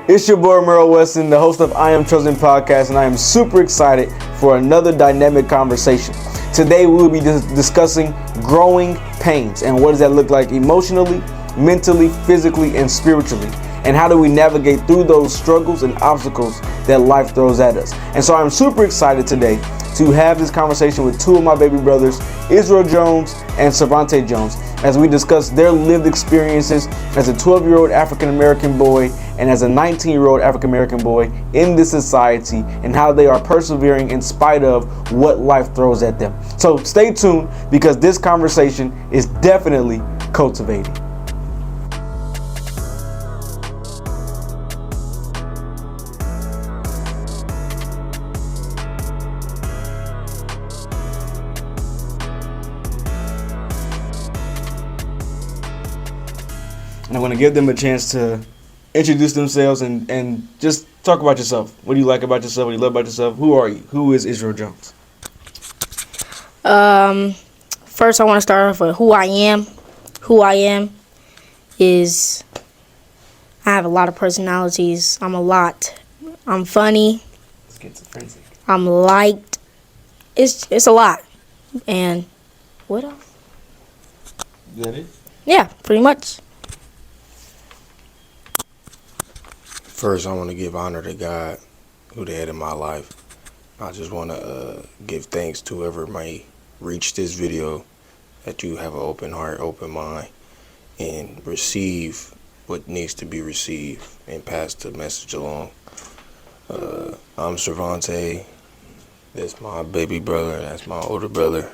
It's your boy Romero Wesson, the host of I Am Chosen podcast, and I am super excited for another dynamic conversation. Today we will be discussing growing pains and what does that look like emotionally, mentally, physically, and spiritually, and how do we navigate through those struggles and obstacles that life throws at us. And so I'm super excited today to have this conversation with two of my baby brothers, Israel Jones and Cervante Jones, as we discuss their lived experiences as a 12-year-old African-American boy and as a 19-year-old African-American boy in this society, and how they are persevering in spite of what life throws at them. So stay tuned, because this conversation is definitely cultivating. And I'm going to give them a chance to introduce themselves and just talk about yourself. What do you like about yourself? What do you love about yourself? Who are you? Who is Israel Jones? First I want to start off with who I am. Who I am is I have a lot of personalities. I'm funny. Schizophrenic. I'm liked. It's a lot. And what else? Is that it? Yeah, pretty much. First, I want to give honor to God, who the head of my life. I just want to give thanks to whoever may reach this video, that you have an open heart, open mind, and receive what needs to be received and pass the message along. I'm Cervante. That's my baby brother. That's my older brother.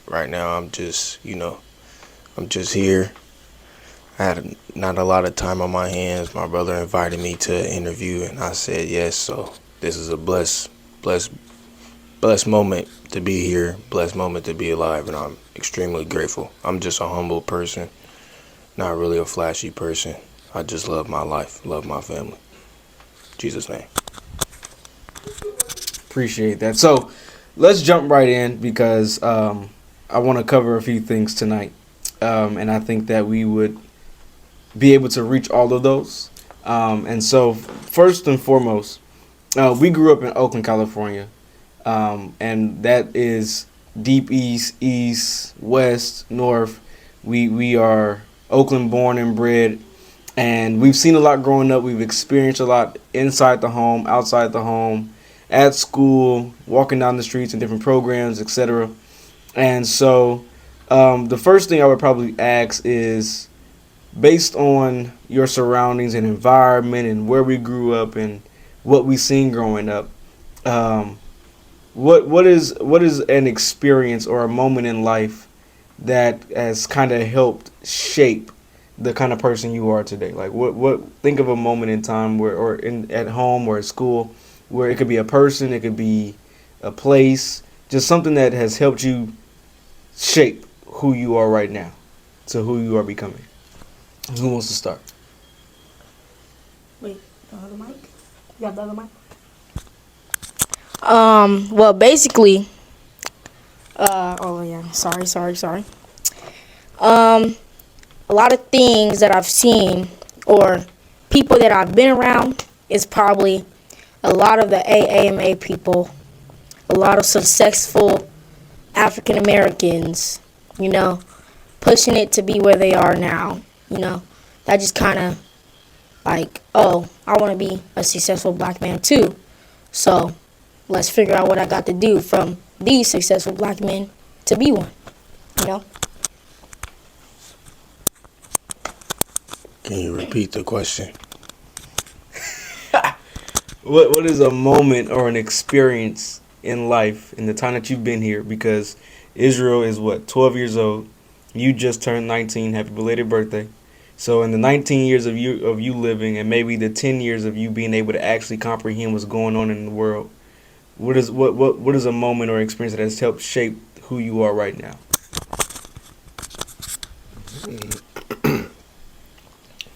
Right now, I'm just here. I had not a lot of time on my hands. My brother invited me to interview, and I said yes. So this is a blessed moment to be here, blessed moment to be alive, and I'm extremely grateful. I'm just a humble person, not really a flashy person. I just love my life, love my family. In Jesus' name. Appreciate that. So let's jump right in, because I want to cover a few things tonight, and I think that we would be able to reach all of those. And so first and foremost, we grew up in Oakland, California, and that is deep east, west, north. We are Oakland born and bred, and we've seen a lot growing up. We've experienced a lot inside the home, outside the home, at school, walking down the streets in different programs, etc. And so the first thing I would probably ask is, based on your surroundings and environment and where we grew up and what we seen growing up, what is an experience or a moment in life that has kind of helped shape the kind of person you are today? Like what think of a moment in time where, or at home or at school, where it could be a person, it could be a place, just something that has helped you shape who you are right now to who you are becoming. Who wants to start? Wait, the other mic? You got the other mic? Well, basically, sorry. A lot of things that I've seen or people that I've been around is probably a lot of the AAMA people, a lot of successful African Americans, pushing it to be where they are now. That just kind of like, oh, I want to be a successful black man too. So let's figure out what I got to do from these successful black men to be one, Can you repeat the question? What is a moment or an experience in life in the time that you've been here? Because Israel is 12 years old. You just turned 19. Happy belated birthday. So in the 19 years of you living, and maybe the 10 years of you being able to actually comprehend what's going on in the world, what is a moment or experience that has helped shape who you are right now?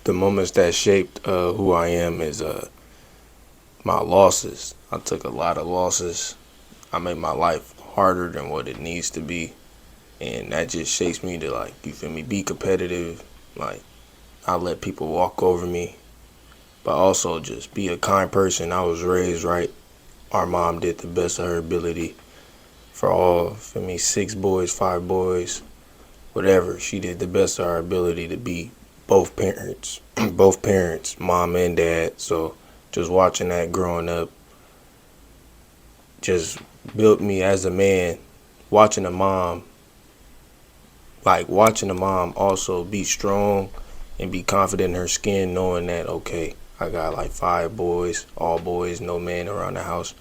The moments that shaped who I am is my losses. I took a lot of losses. I made my life harder than what it needs to be, and that just shapes me to, be competitive. I let people walk over me, but also just be a kind person. I was raised right. Our mom did the best of her ability for me, 6 boys, 5 boys, whatever. She did the best of her ability to be both parents, both parents, mom and dad. So just watching that growing up just built me as a man. Watching a mom also be strong and be confident in her skin, knowing that, okay, I got like 5 boys, all boys, no man around the house.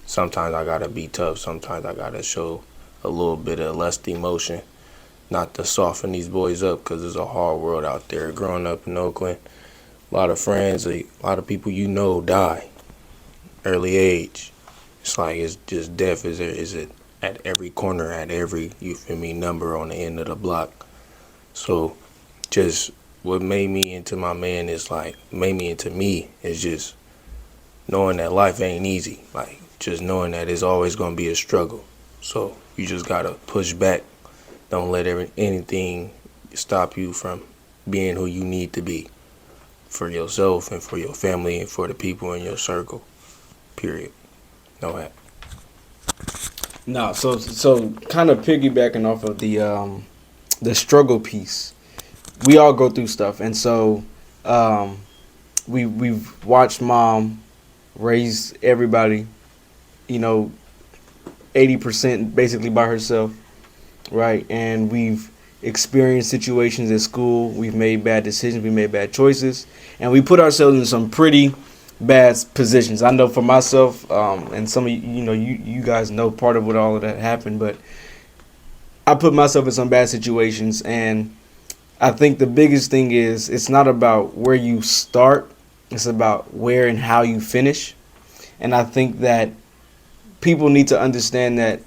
Sometimes I gotta be tough. Sometimes I gotta show a little bit of less emotion, not to soften these boys up, because it's a hard world out there. Growing up in Oakland, a lot of friends, a lot of people die early age. It's like it's just death is it at every corner, at every, you feel me, number on the end of the block. So just what made me into my man is like, made me into me is just knowing that life ain't easy. Like, just knowing that it's always going to be a struggle. So you just got to push back. Don't let anything stop you from being who you need to be for yourself and for your family and for the people in your circle. Period. No hat. No, so kind of piggybacking off of the struggle piece. We all go through stuff, and so we've watched mom raise everybody, 80% basically by herself, right? And we've experienced situations at school. We've made bad decisions. We made bad choices, and we put ourselves in some pretty bad positions. I know for myself, and some of you guys know part of what all of that happened, but I put myself in some bad situations, and I think the biggest thing is it's not about where you start, it's about where and how you finish. And I think that people need to understand that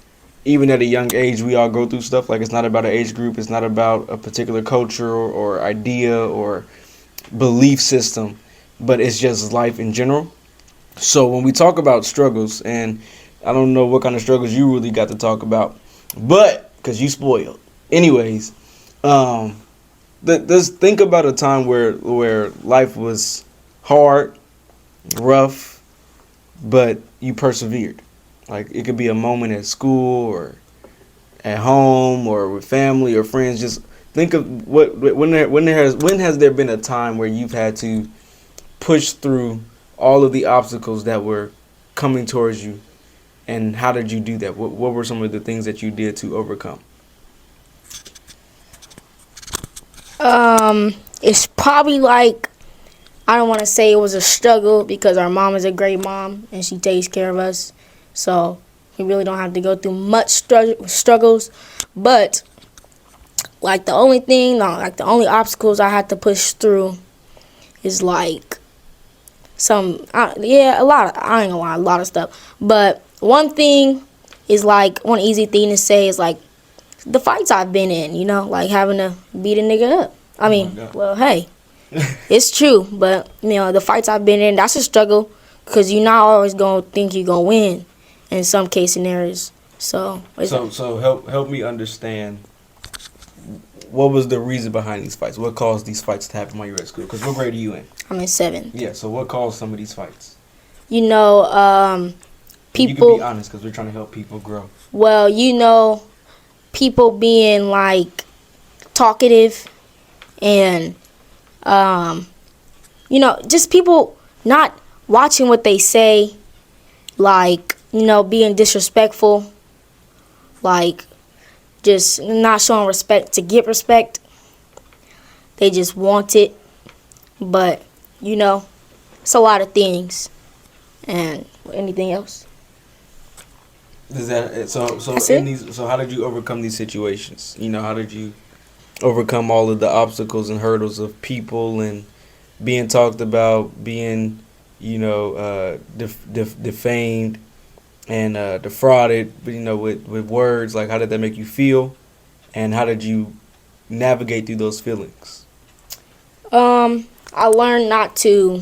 even at a young age, we all go through stuff. Like, it's not about an age group, it's not about a particular culture or idea or belief system, but it's just life in general. So when we talk about struggles, and I don't know what kind of struggles you really got to talk about, but because you spoiled. Anyways, let's think about a time where life was hard, rough, but you persevered. Like, it could be a moment at school or at home or with family or friends. Just think of when has there been a time where you've had to push through all of the obstacles that were coming towards you, and how did you do that? What were some of the things that you did to overcome? It's probably like, I don't want to say it was a struggle, because our mom is a great mom and she takes care of us. So we really don't have to go through much struggles. But like the only obstacles I had to push through is like a lot of stuff. But one thing is like, one easy thing to say is like the fights I've been in, like having to beat a nigga up. I mean, well, hey, it's true, but the fights I've been in, that's a struggle, because you're not always gonna think you're gonna win in some case scenarios. So help me understand, what was the reason behind these fights? What caused these fights to happen while you were at school? Because what grade are you in? I'm in 7th. Yeah, so what caused some of these fights? People. You can be honest, because we're trying to help people grow. Well, people being like talkative, and just people not watching what they say, like, being disrespectful, like just not showing respect to get respect. They just want it. But it's a lot of things. And anything else? Is that so how did you overcome these situations? How did you overcome all of the obstacles and hurdles of people and being talked about, being defamed and defrauded, with words? Like, how did that make you feel, and how did you navigate through those feelings? I learned not to,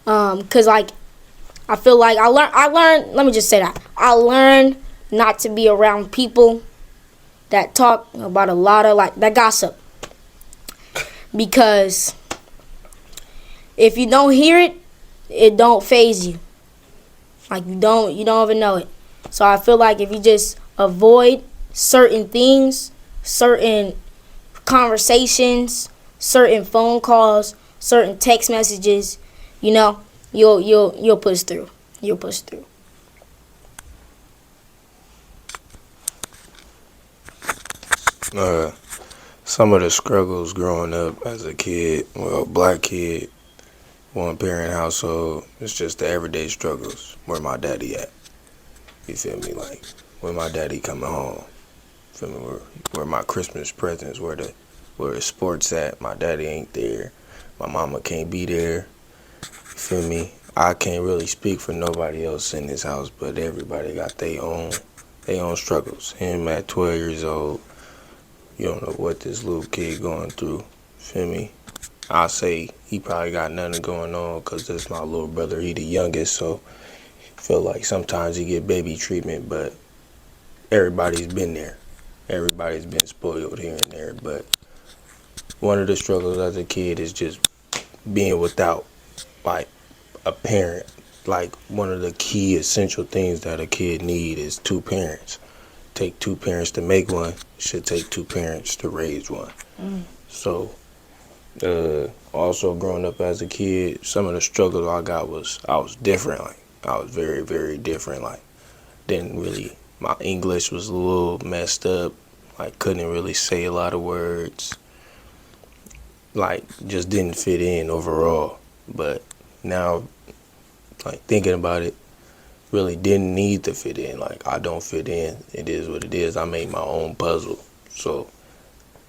cause like I feel like I learned. Let me just say that I learned not to be around people that talk about a lot of that gossip, because if you don't hear it, it don't phase you. Like you don't even know it. So I feel like if you just avoid certain things, certain conversations, certain phone calls, certain text messages, you'll push through. You'll push through. Some of the struggles growing up as a kid, well, black kid, one parent household, it's just the everyday struggles. Where my daddy at? You feel me? Like, when my daddy coming home? Feel me? Where my Christmas presents? Where the sports at? My daddy ain't there. My mama can't be there. You feel me? I can't really speak for nobody else in this house, but everybody got their own struggles. Him at 12 years old, you don't know what this little kid going through. Feel me? I say he probably got nothing going on because that's my little brother. He the youngest, so feel like sometimes he get baby treatment, but everybody's been there. Everybody's been spoiled here and there, but one of the struggles as a kid is just being without, like, a parent. Like, one of the key essential things that a kid need is two parents. Take two parents to make one, should take two parents to raise one. So, also growing up as a kid, some of the struggles I got was I was different. Like, I was very, very different. Like, my English was a little messed up. Like, couldn't really say a lot of words. Like, just didn't fit in overall. But now, like, thinking about it, really didn't need to fit in. Like, I don't fit in. It is what it is. I made my own puzzle. So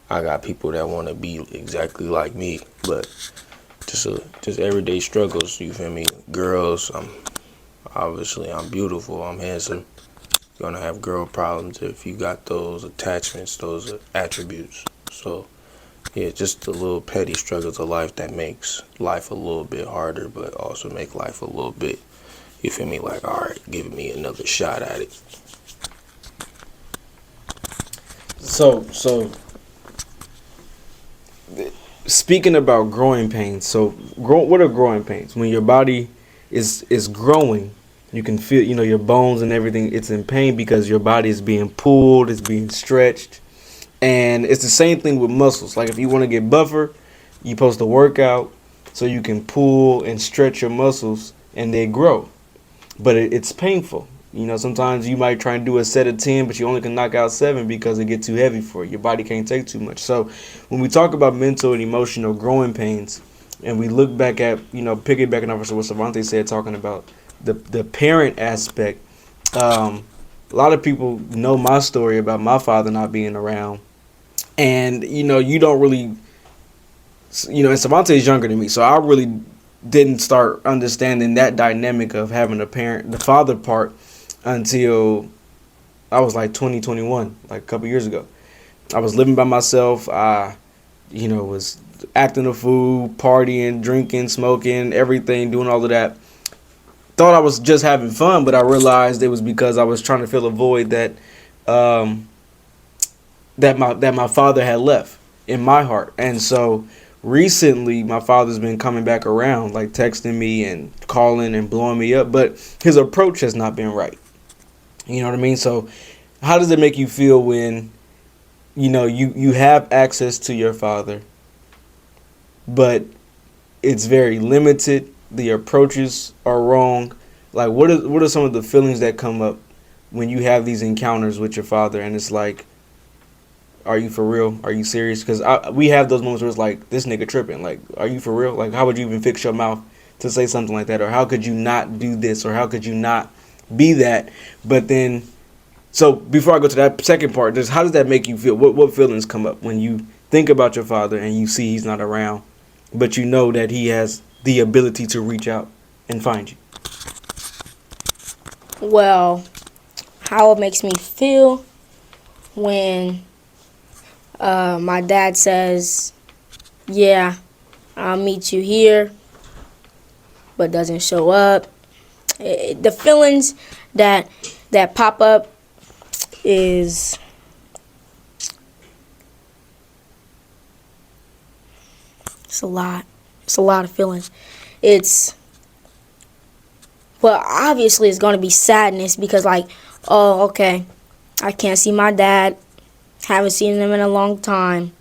I got people that want to be exactly like me, but just everyday struggles. You feel me? Girls, I'm beautiful. I'm handsome. You're gonna have girl problems if you got those attachments, those attributes. So yeah, just the little petty struggles of life that makes life a little bit harder, but also make life a little bit, you feel me, like, all right, giving me another shot at it. So speaking about growing pains, what are growing pains? When your body is growing, you can feel, your bones and everything, it's in pain because your body is being pulled, it's being stretched. And it's the same thing with muscles. Like, if you want to get buffer, you're supposed to work out so you can pull and stretch your muscles and they grow. But it's painful. Sometimes you might try and do a set of 10, but you only can knock out 7 because it gets too heavy for you. Your body can't take too much. So when we talk about mental and emotional growing pains, and we look back at, piggybacking off of what Savante said, talking about the parent aspect, a lot of people know my story about my father not being around. And, you don't really, and Savante is younger than me, so I really didn't start understanding that dynamic of having a parent, the father part, until I was like 21, like a couple years ago. I was living by myself. I, was acting a fool, partying, drinking, smoking, everything, doing all of that. Thought I was just having fun, but I realized it was because I was trying to fill a void that that my father had left in my heart. And so recently my father's been coming back around, like texting me and calling and blowing me up, but his approach has not been right. You know what I mean? So how does it make you feel when you have access to your father, but it's very limited, the approaches are wrong? Like, what are some of the feelings that come up when you have these encounters with your father and it's like, are you for real? Are you serious? Because we have those moments where it's like, this nigga tripping. Like, are you for real? Like, how would you even fix your mouth to say something like that? Or how could you not do this? Or how could you not be that? But then, so before I go to that second part, just how does that make you feel? What feelings come up when you think about your father and you see he's not around, but you know that he has the ability to reach out and find you? Well, how it makes me feel when my dad says, yeah, I'll meet you here, but doesn't show up. The feelings that pop up is it's a lot. It's a lot of feelings. It's, well, obviously it's going to be sadness because, like, oh, okay, I can't see my dad. Haven't seen him in a long time.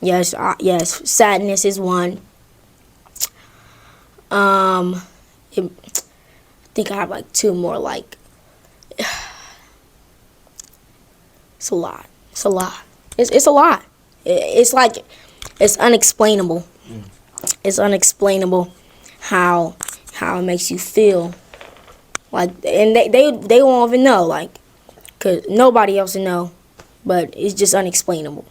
Yes, yes, sadness is one. I think I have like two more. Like, it's a lot. It's a lot. It's a lot. It's like, it's unexplainable. It's unexplainable how it makes you feel. Like, and they won't even know, like, cause nobody else will know, but it's just unexplainable.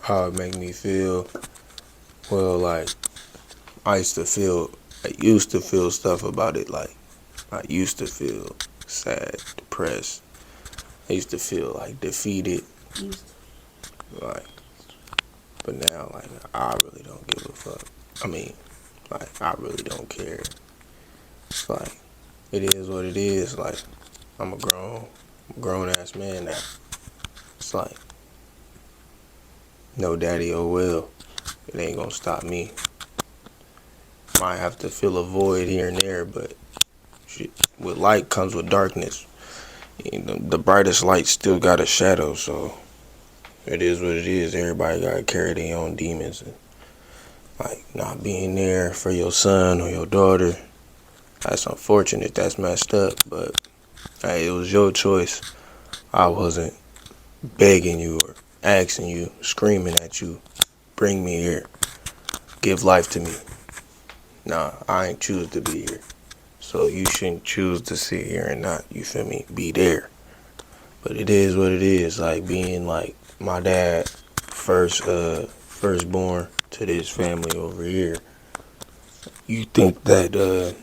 How it make me feel? Well, like, I used to feel stuff about it. Like, I used to feel sad, depressed. I used to feel like defeated. Like, but now, like, I really don't give a fuck. I mean, like, I really don't care. It's like, it is what it is. Like, I'm a grown ass man now. It's like, no daddy, oh well. It ain't gonna stop me. Might have to fill a void here and there, but shit, with light comes with darkness. You know, the brightest light still got a shadow, so it is what it is. Everybody gotta carry their own demons. And, like, not being there for your son or your daughter, that's unfortunate. That's messed up, but hey, it was your choice. I wasn't begging you or asking you, screaming at you, bring me here, give life to me. Nah, I ain't choose to be here. So you shouldn't choose to sit here and not, you feel me, be there. But it is what it is. Like, being like my dad, firstborn to this family over here. You think that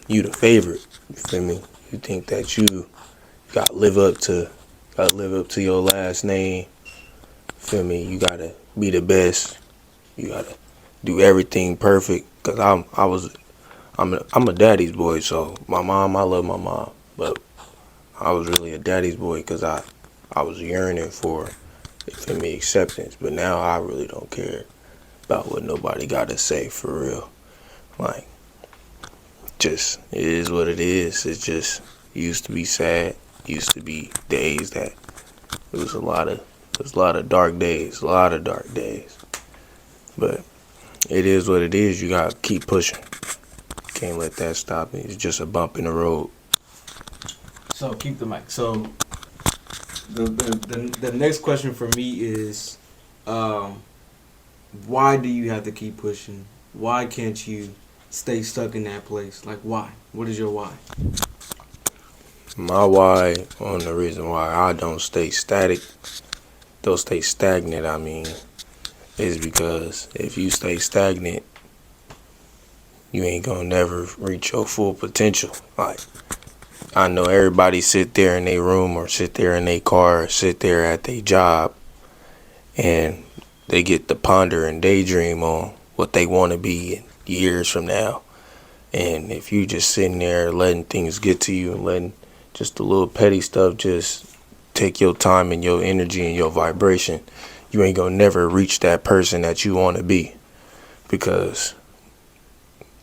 you the favorite, you feel me? You think that you gotta live up to your last name. Feel me? You gotta be the best. You gotta do everything perfect. Cause I'm a daddy's boy. So my mom, I love my mom, but I was really a daddy's boy because I was yearning for, you feel me, acceptance. But now I really don't care about what nobody gotta say, for real. Like, just, it is what it is. It just used to be sad. Used to be days that it was a lot of dark days, But it is what it is. You gotta keep pushing. Can't let that stop me. It's just a bump in the road. So keep the mic. So the next question for me is, why do you have to keep pushing? Why can't you stay stuck in that place? Like, why? What is your why? My why, on the reason why I don't stay stagnant, I mean, is because if you stay stagnant, you ain't gonna never reach your full potential. Like, I know everybody sit there in their room or sit there in their car or sit there at their job and they get to ponder and daydream on what they want to be in years from now. And if you just sitting there letting things get to you and letting just the little petty stuff just take your time and your energy and your vibration, you ain't gonna never reach that person that you want to be. Because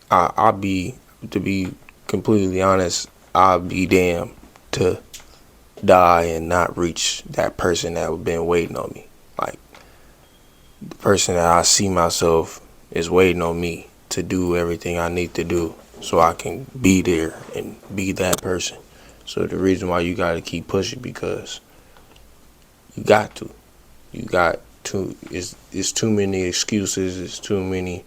to be completely honest, I'll be damned to die and not reach that person that have been waiting on me. Like, the person that I see myself is waiting on me to do everything I need to do so I can be there and be that person. So the reason why you got to keep pushing, because you got to. It's too many excuses. It's too many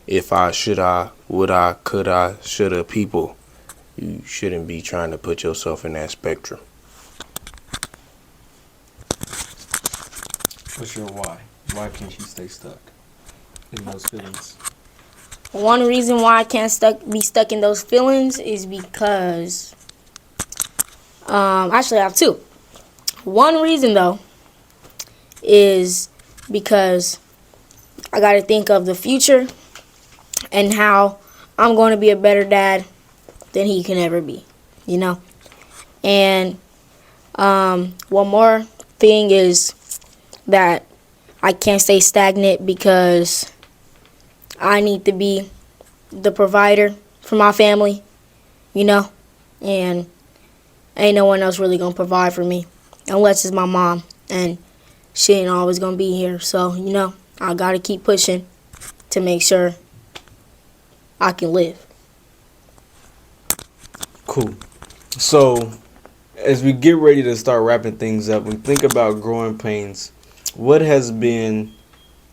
if I, should I, would I, could I, shoulda people. You shouldn't be trying to put yourself in that spectrum. What's your why? Why can't you stay stuck in those feelings? One reason why I can't be stuck in those feelings is because, actually I have two. One reason though is because I got to think of the future and how I'm going to be a better dad than he can ever be, you know. And one more thing is that I can't stay stagnant because I need to be the provider for my family, you know, and ain't no one else really gonna provide for me unless it's my mom, and she ain't always gonna be here. So, you know, I gotta keep pushing to make sure I can live. Cool. So, as we get ready to start wrapping things up, we think about growing pains. What has been,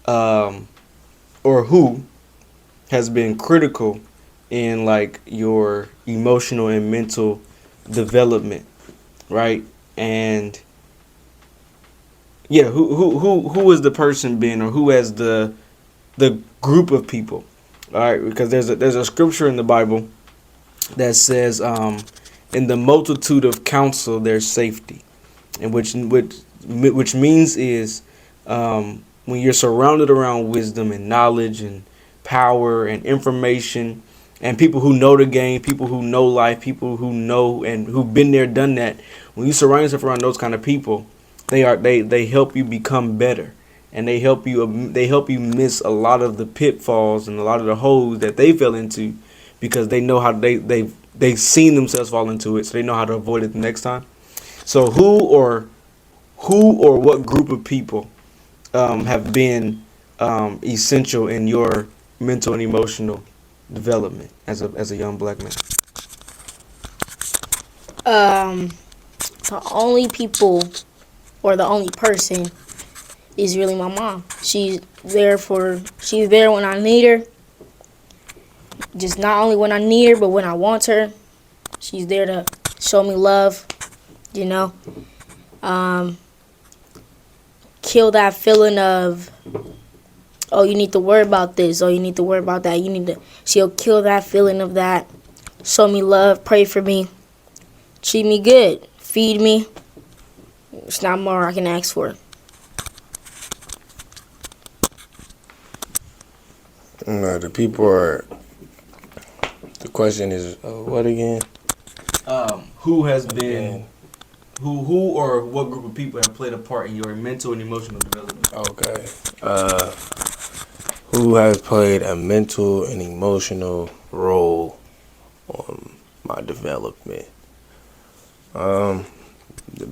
or who has been critical in like your emotional and mental development, right? And yeah, who is the person been, or who has the group of people, all right? Because there's a scripture in the Bible that says, in the multitude of counsel there's safety, and which means is, when you're surrounded around wisdom and knowledge and power and information and people who know the game, people who know life, people who know and who've been there, done that. When you surround yourself around those kind of people, they help you become better, and they help you miss a lot of the pitfalls and a lot of the holes that they fell into, because they know how they've seen themselves fall into it, so they know how to avoid it the next time. So who or what group of people have been essential in your mental and emotional development as a young black man? The only people, or the only person, is really my mom. She's there when I need her. Just not only when I need her, but when I want her. She's there to show me love, you know. Kill that feeling of, oh, you need to worry about this, oh, you need to worry about that. She'll kill that feeling of that. Show me love, pray for me, treat me good, feed me. It's not more I can ask for. No, the people are. The question is, what again? Who has been, who or what group of people have played a part in your mental and emotional development? Okay. Who has played a mental and emotional role on my development? To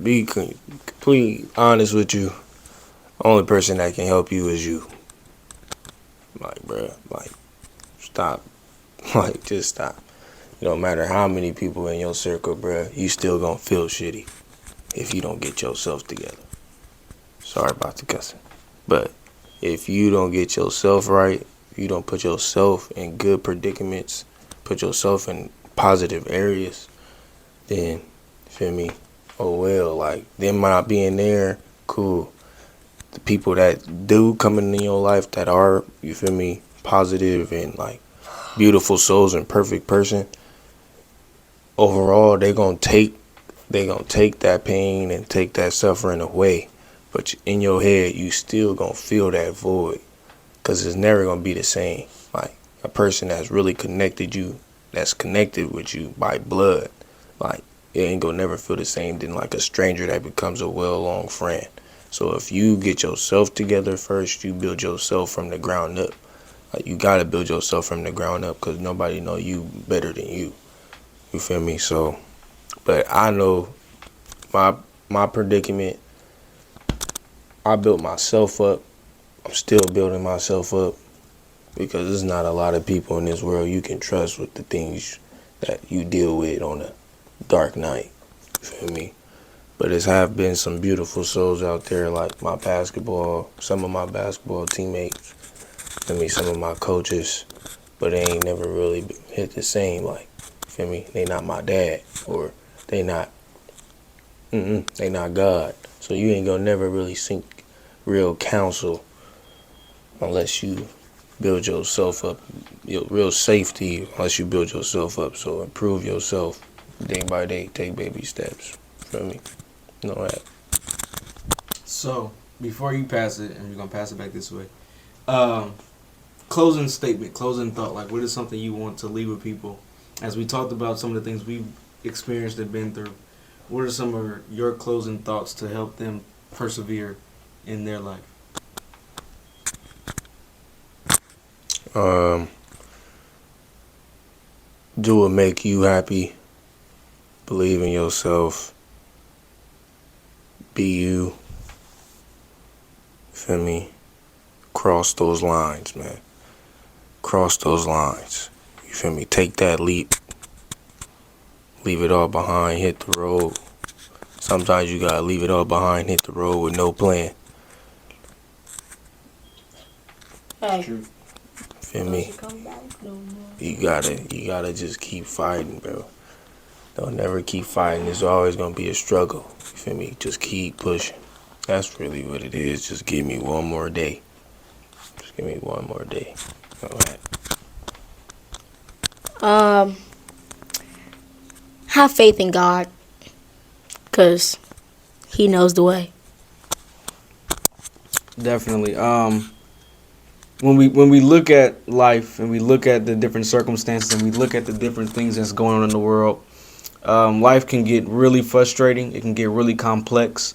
be completely honest with you, the only person that can help you is you. Like, bruh, like, stop. Like, just stop. It don't matter how many people in your circle, bruh, you still gonna feel shitty if you don't get yourself together. Sorry about the cussing. But if you don't get yourself right, if you don't put yourself in good predicaments, put yourself in positive areas, then, feel me, oh well, like, them not being there, cool. The people that do come into your life that are, you feel me, positive and, like, beautiful souls and perfect person, overall, they gonna take that pain and take that suffering away. But in your head, you still gonna feel that void, because it's never gonna be the same. Like, a person that's really connected with you by blood, like, it ain't gonna never feel the same than like a stranger that becomes a well-long friend. So if you get yourself together first, you build yourself from the ground up. Like, you gotta build yourself from the ground up, because nobody know you better than you. You feel me? So, but I know my predicament. I built myself up. I'm still building myself up, because there's not a lot of people in this world you can trust with the things that you deal with on a dark night. You feel me? But it's have been some beautiful souls out there, like some of my basketball teammates, feel me, some of my coaches, but they ain't never really hit the same, like, feel me, they not my dad, or they not God. So you ain't gonna never really seek real counsel unless you build yourself up, your real safety, unless you build yourself up. So improve yourself day by day, take baby steps. Feel me? Know that. So before you pass it, and you're gonna pass it back this way, closing statement, closing thought, like, what is something you want to leave with people? As we talked about some of the things we've experienced and been through, what are some of your closing thoughts to help them persevere in their life? Do what make you happy. Believe in yourself. Be you. Feel me? Cross those lines, man. Cross those lines. You feel me? Take that leap. Leave it all behind. Hit the road. Sometimes you gotta leave it all behind. Hit the road with no plan. Hey. Feel me? You gotta just keep fighting, bro. Don't never keep fighting. There's always gonna be a struggle. You feel me? Just keep pushing. That's really what it is. Just give me one more day. Just give me one more day. Alright. Have faith in God, cause He knows the way. Definitely. When we look at life and we look at the different circumstances and we look at the different things that's going on in the world, life can get really frustrating. It can get really complex.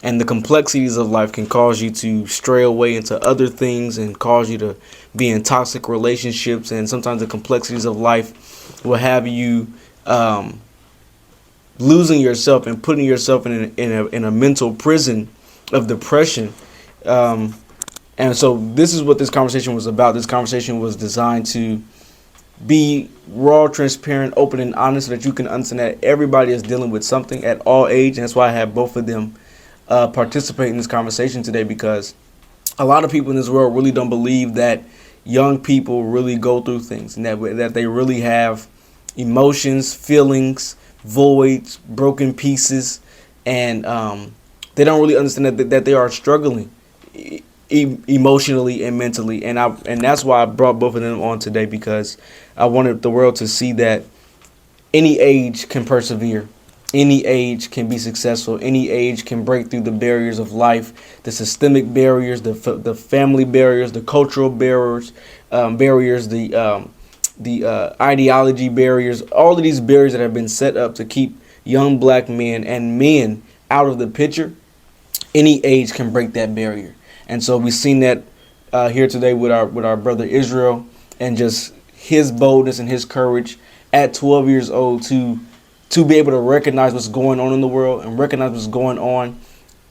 And the complexities of life can cause you to stray away into other things and cause you to be in toxic relationships. And sometimes the complexities of life will have you losing yourself and putting yourself in a mental prison of depression. And so this is what this conversation was about. This conversation was designed to be raw, transparent, open, and honest so that you can understand that everybody is dealing with something at all age. And that's why I have both of them participate in this conversation today, because a lot of people in this world really don't believe that young people really go through things and that they really have emotions, feelings, voids, broken pieces, and they don't really understand that they are struggling emotionally and mentally, and that's why I brought both of them on today, because I wanted the world to see that any age can persevere, any age can be successful, any age can break through the barriers of life, the systemic barriers, the family barriers, the cultural barriers, the ideology barriers, all of these barriers that have been set up to keep young black men and men out of the picture. Any age can break that barrier. And so we've seen that here today with our brother Israel, and just his boldness and his courage at 12 years old to be able to recognize what's going on in the world and recognize what's going on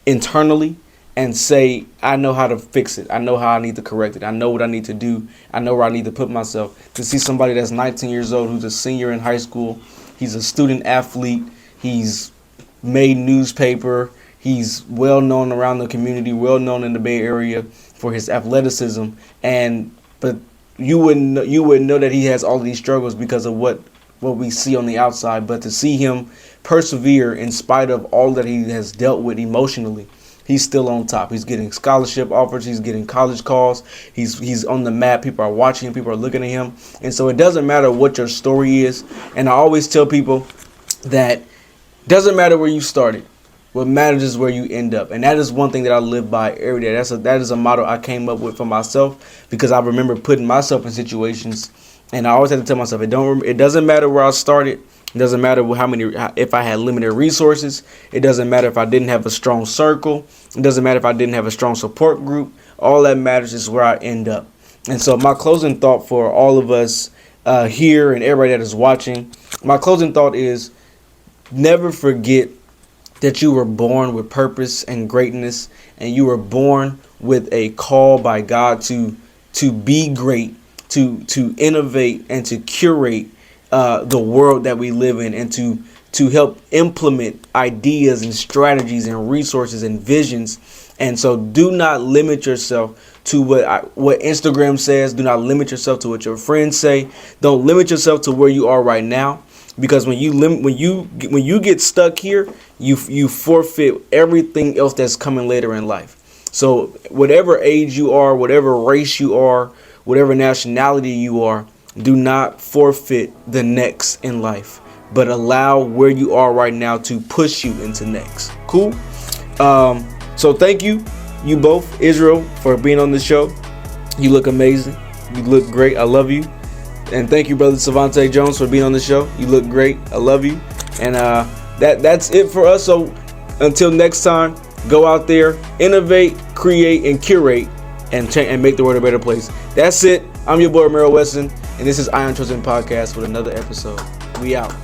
internally and say, I know how to fix it. I know how I need to correct it. I know what I need to do. I know where I need to put myself. To see somebody that's 19 years old, who's a senior in high school, he's a student athlete, he's made newspaper, he's well known around the community, well known in the Bay Area for his athleticism, but you wouldn't know that he has all of these struggles because of what we see on the outside. But to see him persevere in spite of all that he has dealt with emotionally, he's still on top. He's getting scholarship offers, he's getting college calls, he's on the map. People are watching him, people are looking at him, and so it doesn't matter what your story is. And I always tell people that it doesn't matter where you started. What matters is where you end up. And that is one thing that I live by every day. That is a motto I came up with for myself, because I remember putting myself in situations, and I always had to tell myself, it doesn't matter where I started. It doesn't matter if I had limited resources. It doesn't matter if I didn't have a strong circle. It doesn't matter if I didn't have a strong support group. All that matters is where I end up. And so my closing thought for all of us here and everybody that is watching, my closing thought is, never forget that you were born with purpose and greatness, and you were born with a call by God to be great, to innovate and to curate the world that we live in, and to help implement ideas and strategies and resources and visions. And so do not limit yourself to what Instagram says. Do not limit yourself to what your friends say. Don't limit yourself to where you are right now. Because when you get stuck here, you forfeit everything else that's coming later in life. So whatever age you are, whatever race you are, whatever nationality you are, do not forfeit the next in life, but allow where you are right now to push you into next. Cool. So thank you both, Israel, for being on the show. You look amazing. You look great. I love you. And thank you, brother Savante Jones, for being on the show. You look great. I love you. And that's it for us. So until next time, go out there, innovate, create, and curate, and make the world a better place. That's it. I'm your boy Romero Wesson, and this is Iron Chosen Podcast with another episode. We out.